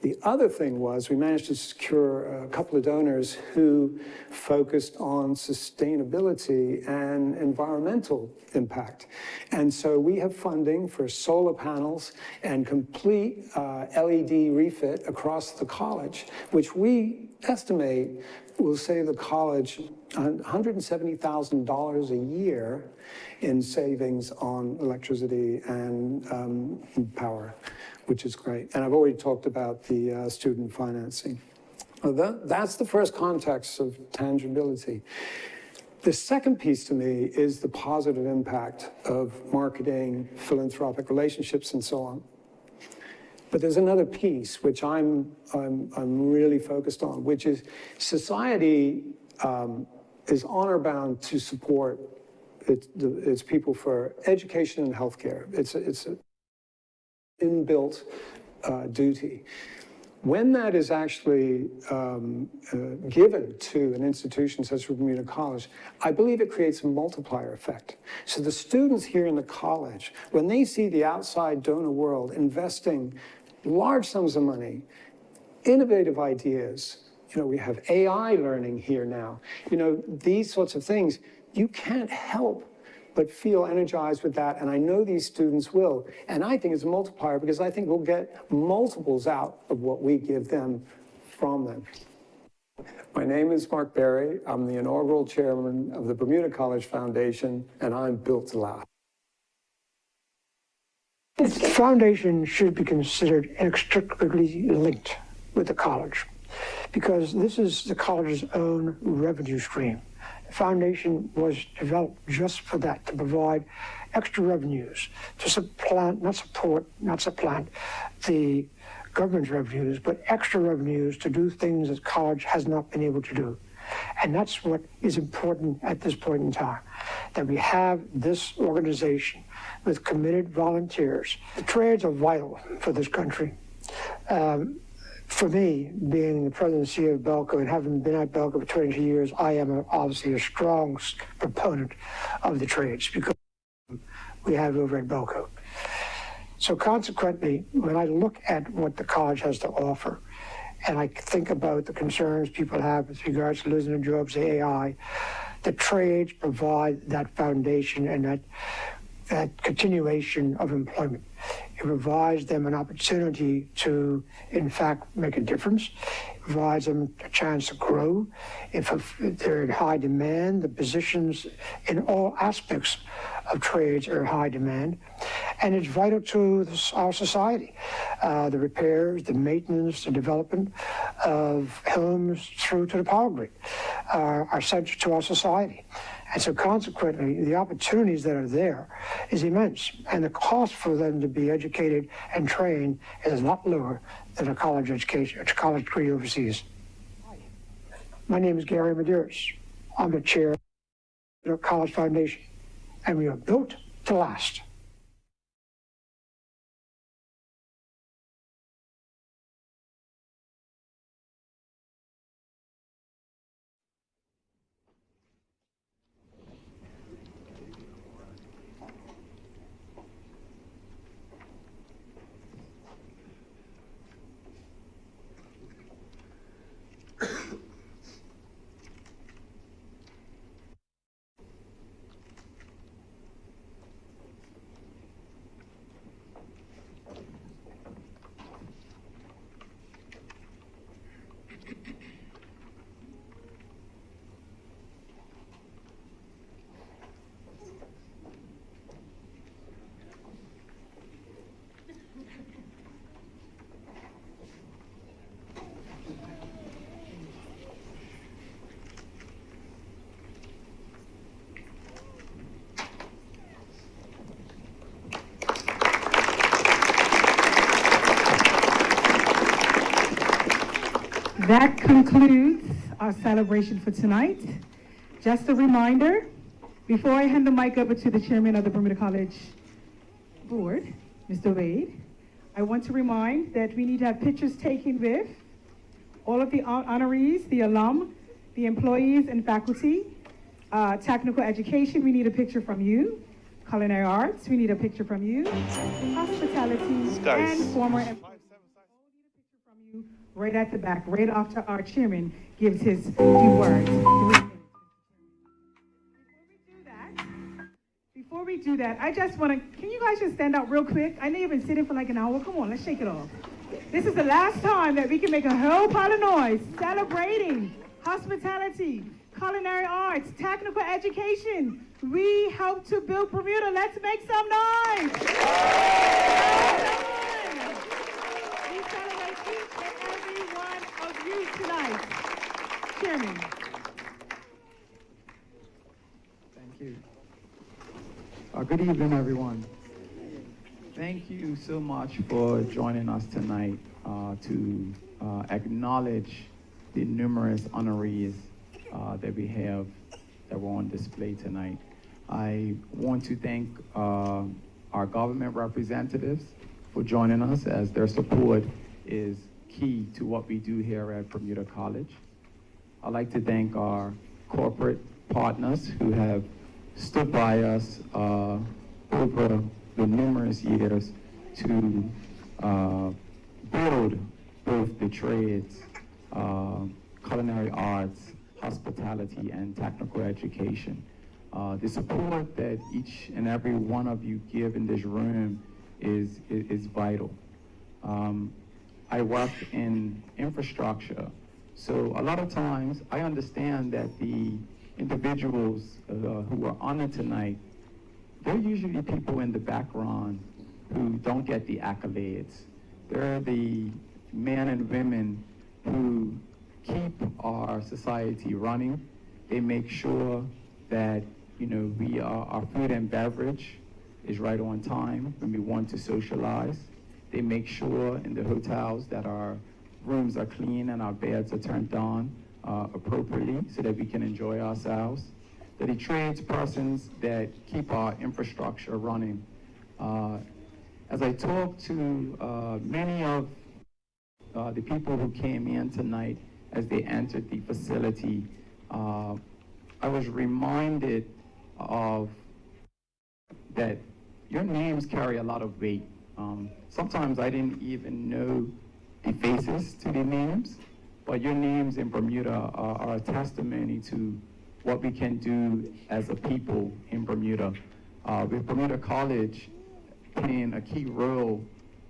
S10: The other thing was we managed to secure a couple of donors who focused on sustainability and environmental impact. And so we have funding for solar panels and complete LED refit across the college, which we estimate will save the college $170,000 a year in savings on electricity and power, which is great. And I've already talked about the student financing. That's the first context of tangibility. The second piece to me is the positive impact of marketing, philanthropic relationships, and so on. But there's another piece which I'm really focused on, which is society is honor-bound to support its people for education and healthcare. It's an inbuilt duty. When that is actually given to an institution such as Bermuda College, I believe it creates a multiplier effect. So the students here in the college, when they see the outside donor world investing large sums of money, innovative ideas, we have AI learning here now, these sorts of things, you can't help but feel energized with that, and I know these students will. And I think it's a multiplier because I think we'll get multiples out of what we give them from them. My name is Mark Berry. I'm the inaugural chairman of the Bermuda College Foundation, and I'm built to last.
S13: The foundation should be considered inextricably linked with the college because this is the college's own revenue stream. The foundation was developed just for that, to provide extra revenues, to supplant the government's revenues, but extra revenues to do things that college has not been able to do. And that's what is important at this point in time, that we have this organization with committed volunteers. The trades are vital for this country. For me, being the president and CEO of Belco and having been at Belco for 22 years, I am obviously a strong proponent of the trades because we have over at Belco. So consequently, when I look at what the college has to offer, and I think about the concerns people have with regards to losing their jobs, AI, the trades provide that foundation and that continuation of employment. It provides them an opportunity to, in fact, make a difference. It provides them a chance to grow. If they're in high demand, the positions in all aspects of trades are in high demand. And it's vital to our society. The repairs, the maintenance, the development of homes through to the power grid are central to our society. And so consequently, the opportunities that are there is immense. And the cost for them to be educated and trained is a lot lower than a college education, a college degree overseas. My name is Gary Medeiros. I'm the chair of the College Foundation, and we are built to last.
S1: That concludes our celebration for tonight. Just a reminder, before I hand the mic over to the chairman of the Bermuda College Board, Mr. Wade, I want to remind that we need to have pictures taken with all of the honorees, the alum, the employees and faculty. Technical education, we need a picture from you. Culinary arts, we need a picture from you. Hospitality and former employees. right at the back, right after our chairman gives his few words. 3 minutes. Before we do that, I just want to, can you guys just stand out real quick? I know you've been sitting for like an hour. Come on, let's shake it off. This is the last time that we can make a whole pile of noise celebrating hospitality, culinary arts, technical education. We help to build Bermuda. Let's make some noise. We celebrate each and every one of you tonight. Chairman.
S14: Thank you. Good evening, everyone. Thank you so much for joining us tonight to acknowledge the numerous honorees that we have that were on display tonight. I want to thank our government representatives for joining us, as their support is key to what we do here at Bermuda College. I'd like to thank our corporate partners who have stood by us over the numerous years to build both the trades, culinary arts, hospitality, and technical education. The support that each and every one of you give in this room is vital. I work in infrastructure, so a lot of times I understand that the individuals who are honored tonight, they're usually people in the background who don't get the accolades. They're the men and women who keep our society running. They make sure that, our food and beverage is right on time when we want to socialize. They make sure in the hotels that our rooms are clean and our beds are turned on appropriately so that we can enjoy ourselves. They're the tradespersons that keep our infrastructure running. As I talk to many of the people who came in tonight as they entered the facility, I was reminded of that your names carry a lot of weight. Sometimes I didn't even know the faces to the names, but your names in Bermuda are a testimony to what we can do as a people in Bermuda. With Bermuda College playing a key role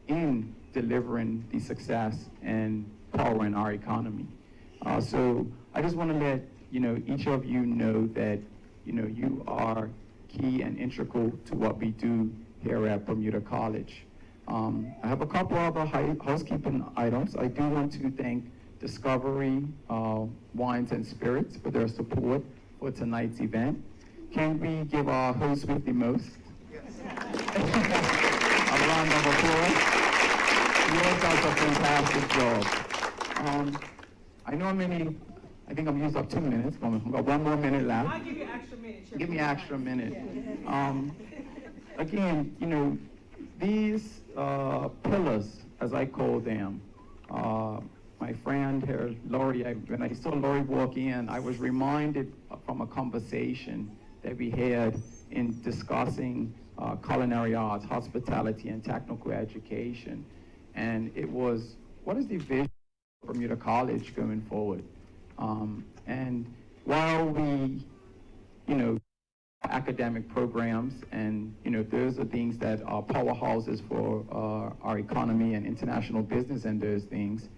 S14: in delivering the success and powering our economy. So I just want to let each of you know that you are key and integral to what we do here at Bermuda College. I have a couple other housekeeping items. I do want to thank Discovery Wines and Spirits for their support for tonight's event. Can we give our host with the most a round of applause? He always does a fantastic job. I think I'm used up 2 minutes. I've got 1 more minute left.
S1: I'll give you an extra minute.
S14: Give me an extra minute. Again, these pillars, as I call them, my friend here, Laurie, when I saw Laurie walk in, I was reminded from a conversation that we had in discussing culinary arts, hospitality, and technical education. And it was, what is the vision of Bermuda College going forward? And while we, academic programs and, those are things that are powerhouses for our economy and international business and those things,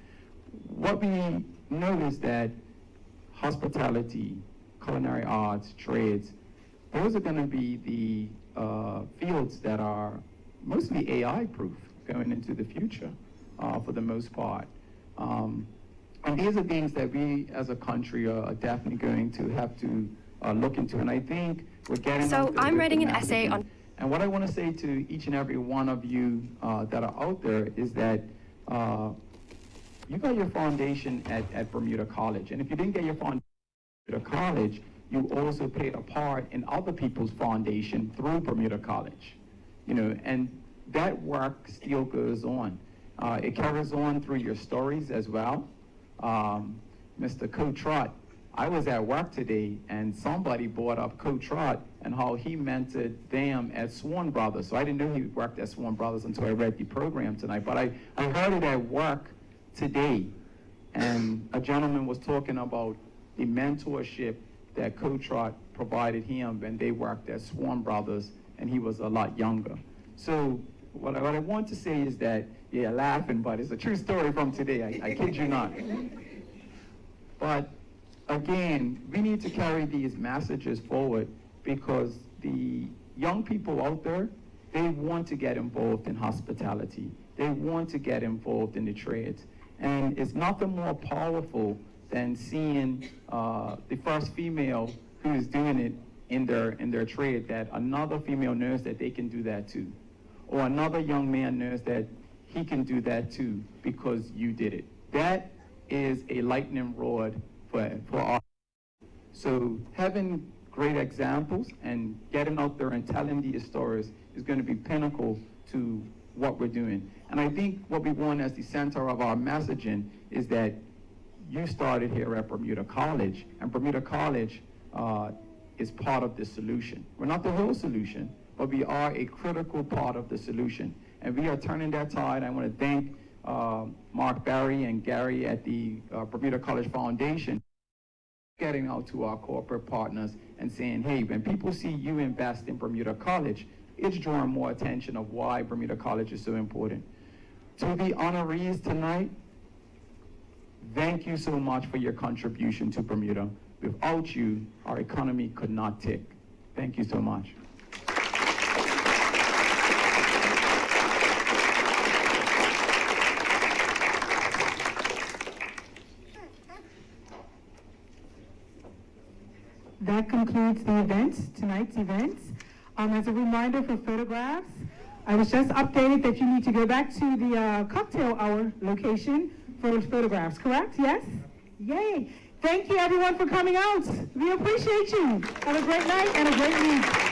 S14: what we know is that hospitality, culinary arts, trades, those are going to be the fields that are mostly AI-proof going into the future for the most part. And these are things that we as a country are definitely going to have to look into. And I think we're getting...
S15: So I'm writing an essay on...
S14: And what I want to say to each and every one of you that are out there is that you got your foundation at Bermuda College. And if you didn't get your foundation at Bermuda College, you also played a part in other people's foundation through Bermuda College. And that work still goes on. It carries on through your stories as well. Mr. Co-Trot, I was at work today and somebody brought up Co-Trot and how he mentored them at Swan Brothers. So I didn't know he worked at Swan Brothers until I read the program tonight, but I heard it at work today and a gentleman was talking about the mentorship that Coach Rod provided him when they worked at Swan Brothers and he was a lot younger. So what I want to say is that, yeah, laughing, but it's a true story from today, I kid you not. But again, we need to carry these messages forward because the young people out there, they want to get involved in hospitality. They want to get involved in the trades. And it's nothing more powerful than seeing the first female who is doing it in their trade, that another female knows that they can do that too. Or another young man knows that he can do that too because you did it. That is a lightning rod for our. So having great examples and getting out there and telling these stories is going to be pinnacle to what we're doing. And I think what we want as the center of our messaging is that you started here at Bermuda College, and Bermuda College is part of the solution. We're not the whole solution, but we are a critical part of the solution. And we are turning that tide. I want to thank Mark Barry and Gary at the Bermuda College Foundation, getting out to our corporate partners and saying, hey, when people see you invest in Bermuda College, it's drawing more attention of why Bermuda College is so important. To the honorees tonight, thank you so much for your contribution to Bermuda. Without you, our economy could not tick. Thank you so much.
S1: That concludes the event, tonight's events. As a reminder for photographs, I was just updated that you need to go back to the cocktail hour location for photographs, correct? Yes? Yay! Thank you everyone for coming out. We appreciate you. Have a great night and a great week.